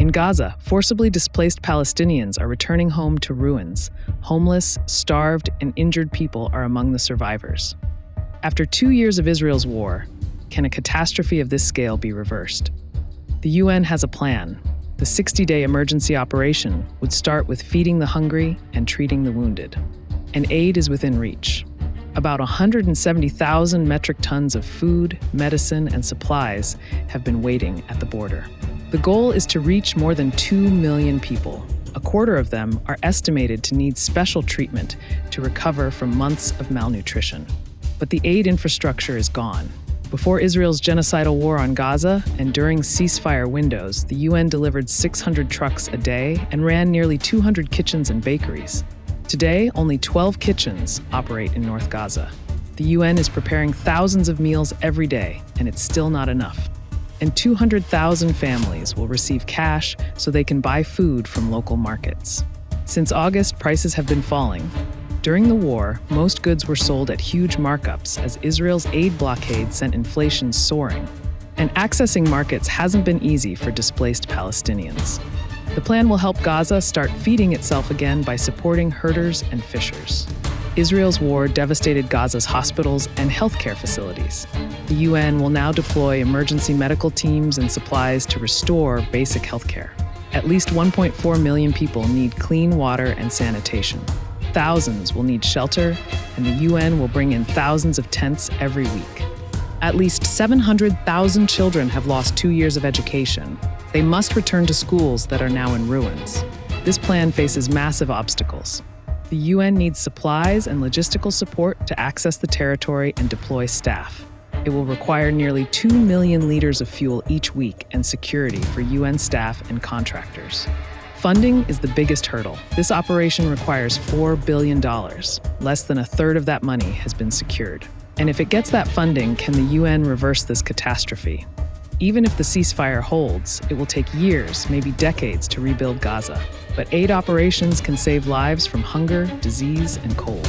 In Gaza, forcibly displaced Palestinians are returning home to ruins. Homeless, starved, and injured people are among the survivors. After 2 years of Israel's war, can a catastrophe of this scale be reversed? The UN has a plan. The 60-day emergency operation would start with feeding the hungry and treating the wounded. And aid is within reach. About 170,000 metric tons of food, medicine, and supplies have been waiting at the border. The goal is to reach more than 2 million people. A quarter of them are estimated to need special treatment to recover from months of malnutrition. But the aid infrastructure is gone. Before Israel's genocidal war on Gaza and during ceasefire windows, the UN delivered 600 trucks a day and ran nearly 200 kitchens and bakeries. Today, only 12 kitchens operate in North Gaza. The UN is preparing thousands of meals every day, and it's still not enough. And 200,000 families will receive cash so they can buy food from local markets. Since August, prices have been falling. During the war, most goods were sold at huge markups as Israel's aid blockade sent inflation soaring. And accessing markets hasn't been easy for displaced Palestinians. The plan will help Gaza start feeding itself again by supporting herders and fishers. Israel's war devastated Gaza's hospitals and healthcare facilities. The UN will now deploy emergency medical teams and supplies to restore basic healthcare. At least 1.4 million people need clean water and sanitation. Thousands will need shelter, and the UN will bring in thousands of tents every week. At least 700,000 children have lost 2 years of education. They must return to schools that are now in ruins. This plan faces massive obstacles. The UN needs supplies and logistical support to access the territory and deploy staff. It will require nearly 2 million liters of fuel each week and security for UN staff and contractors. Funding is the biggest hurdle. This operation requires $4 billion. Less than a third of that money has been secured. And if it gets that funding, can the UN reverse this catastrophe? Even if the ceasefire holds, it will take years, maybe decades, to rebuild Gaza. But aid operations can save lives from hunger, disease, and cold.